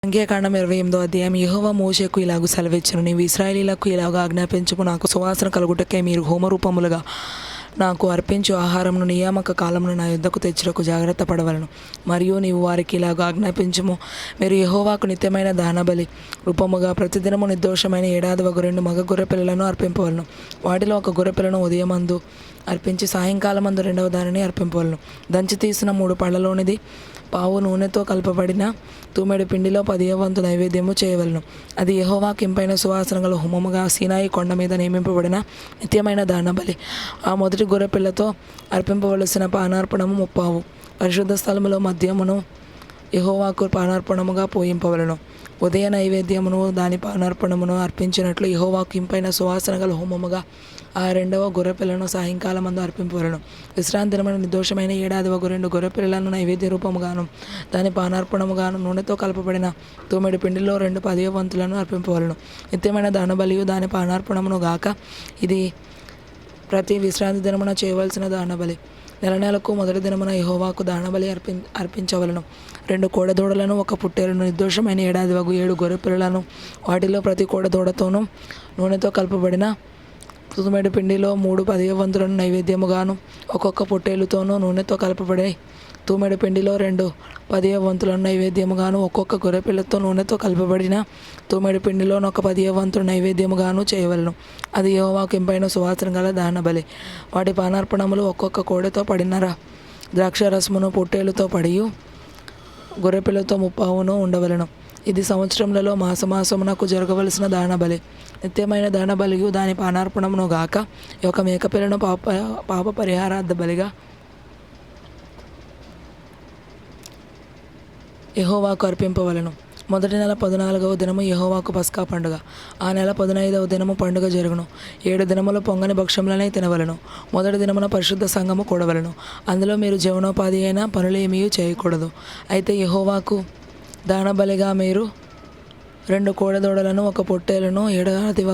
సంఖ్యాకాండం 28వ అధ్యాయం. యెహోవా మోషేకు ఇలాగు సెలవిచ్చెను, నీవు ఇశ్రాయేలీయులకు ఇలాగ ఆజ్ఞాపించుము, నాకు సువాసన కలుగుటకై మీరు హోమరూపములుగా నాకు అర్పించు ఆహారమును నియామక కాలమును నా యుద్ధకు తెచ్చుటకు జాగ్రత్త పడవలను. మరియు నీవు వారికి ఇలాగ ఆజ్ఞాపించుము, మీరు యెహోవాకు నిత్యమైన దహనబలి రూపముగా ప్రతిదినము నిర్దోషమైన ఏడాది 2 మగ గొర్రెపిల్లలను అర్పింపవలను. వాటిలో ఒక గొర్రెపిల్లను ఉదయమందు అర్పించి సాయంకాలమందు రెండవ దానిని అర్పింపవలను. దంచి తీసిన 3 పళ్లలోనిది పావు నూనెతో కలపబడిన తూమెడు పిండిలో 10వ వంతు నైవేద్యము చేయవలను. అది యెహోవాకు ఇంపైన సువాసన గల హోమముగా సీనాయి కొండ మీద నియమింపబడిన నిత్యమైన దహనబలి. ఆ మొదటి గొర్రెపిల్లతో అర్పింపవలసిన పానార్పణము 30 పరిశుద్ధ స్థలములో మద్యమును యెహోవాకు పానార్పణముగా పోయింపవలను. ఉదయ నైవేద్యమును దాని పానార్పణమును అర్పించినట్లు యెహోవాకు ఇంపైన సువాసన గల హోమముగా ఆ రెండవ గొర్రెపిల్లను సాయంకాలమందు అర్పింపవలను. విశ్రాంతి దినమున నిర్దోషమైన ఏడాది 2 గొర్రెపిల్లలను నైవేద్య రూపముగాను దాని పానార్పణముగాను నూనెతో కలపబడిన తూమెడు పిండిలో 2 10వ వంతులను అర్పింపవలను. నిత్యమైన దహనబలియు దాని పానార్పణమును గాక ఇది ప్రతి విశ్రాంతి దినమున చేయవలసిన దహనబలి. నెలకు మొదటి దినమున యెహోవాకు దహనబలి అర్పించవలను. 2 కోడెదూడలను 1 పొట్టేలును నిర్దోషమైన ఏడాది 7 గొర్రెపిల్లలను వాటిలో ప్రతి కోడెదూడతోనూ నూనెతో కలపబడిన తూమెడు పిండిలో 3 10వ వంతులను నైవేద్యముగాను ఒక్కొక్క పొట్టేలుతోనూ నూనెతో కలపబడి తూమెడు పిండిలో 2 10వ వంతులను నైవేద్యముగాను ఒక్కొక్క గొర్రెపిల్లతో నూనెతో కలపబడిన తూమెడు పిండిలో 1 10వ వంతును నైవేద్యముగాను చేయవలను. అది యెహోవాకు ఇంపైన సువాసన గల దహనబలి. వాటి పానార్పణములు ఒక్కొక్క కోడెతో పడినర ద్రాక్షారసమును పొట్టేలుతో పడియు గొర్రెపిల్లతో 30 ఉండవలను. ఇది సంవత్సరములలో మాసమునకు జరగవలసిన దహనబలి. నిత్యమైన దహనబలియు దాని పానార్పణమును గాక ఒక మేకపిల్లను పాప పరిహారార్థ బలిగా యెహోవాకు అర్పింపవలను. మొదటి నెల 14వ దినము యెహోవాకు పస్కా పండుగ. ఆ నెల 15వ దినము పండుగ జరుగును. 7 దినములు పొంగని భక్ష్యములనే తినవలను. మొదటి దినమున పరిశుద్ధ సంఘము కూడవలను. అందులో మీరు జీవనోపాధి అయిన పనులేమీ చేయకూడదు. అయితే యెహోవాకు దహనబలిగా మీరు 2 కోడెదూడలను 1 పొట్టేలును ఏడాది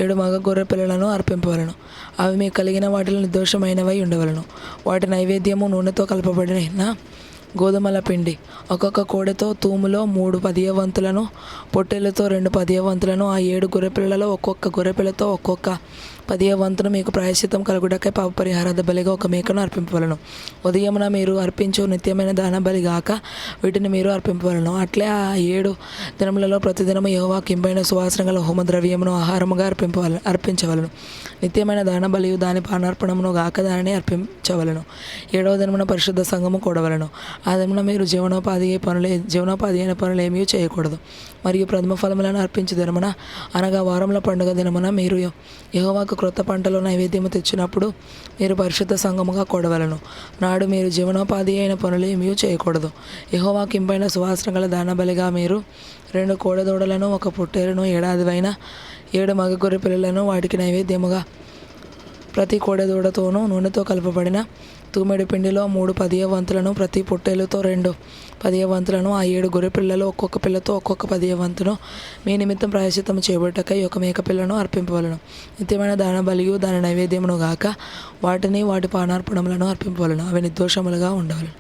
7 మగ గొర్రెపిల్లలను అర్పింపవలను. అవి మీకు కలిగిన వాటిలో నిర్దోషమైనవై ఉండవలను. వాటి నైవేద్యము నూనెతో కలపబడిన గోధుమల పిండి. ఒక్కొక్క కోడెతో తూములో 3 10వ వంతులను పొట్టేలతో 2 10వ వంతులను ఆ 7 గొర్రెపిల్లలో ఒక్కొక్క గొర్రెపిల్లతో ఒక్కొక్క 10వ వంతును మీకు ప్రాయశ్చిత్తం కలుగుటకై పాప పరిహారార్థ బలిగా ఒక మేకను అర్పింపవలను. ఉదయమున మీరు అర్పించు నిత్యమైన దహనబలి గాక వీటిని మీరు అర్పింపవలను. అట్లే ఆ 7 దినములలో ప్రతిదినము యెహోవాకు ఇంపైన సువాసన గల హోమ ద్రవ్యమును ఆహారముగా అర్పించవలను. నిత్యమైన దహనబలియు దాని పానార్పణమును గాక దానిని అర్పించవలను. 7వ దినమున పరిశుద్ధ సంఘము కూడవలను. ఆ దినమున మీరు జీవనోపాధి అయిన పనులు ఏమీ చేయకూడదు. మరియు ప్రథమ ఫలములను అర్పించు దినమున అనగా వారముల పండుగ దినమున మీరు యెహోవాకు క్రొత్త పంటలో నైవేద్యము తెచ్చినప్పుడు మీరు పరిశుద్ధ సంఘముగా కూడవలను. నాడు మీరు జీవనోపాధి అయిన పనులు ఏమీ చేయకూడదు. యెహోవాకు ఇంపైన సువాసన గల దహనబలిగా మీరు 2 కోడెదూడలను 1 పొట్టేలును ఏడాది 7 మగ గొర్రె పిల్లలను వాటికి నైవేద్యముగా ప్రతి కోడెదూడతోనూ నూనెతో కలపబడిన తూమెడు పిండిలో 3 10వ వంతులను ప్రతి పొట్టేలుతో 2 10వ వంతులను ఆ 7 గొర్రెపిల్లలు ఒక్కొక్క పిల్లతో ఒక్కొక్క 10వ వంతును మీ నిమిత్తం ప్రాయశ్చిత్తము చేయబట్టకై ఒక మేకపిల్లను అర్పింపవలను. నిత్యమైన దహనబలియు దాని నైవేద్యమును గాక వాటిని వాటి పానార్పణములను అర్పింపవలను. అవి నిర్దోషములుగా ఉండవలను.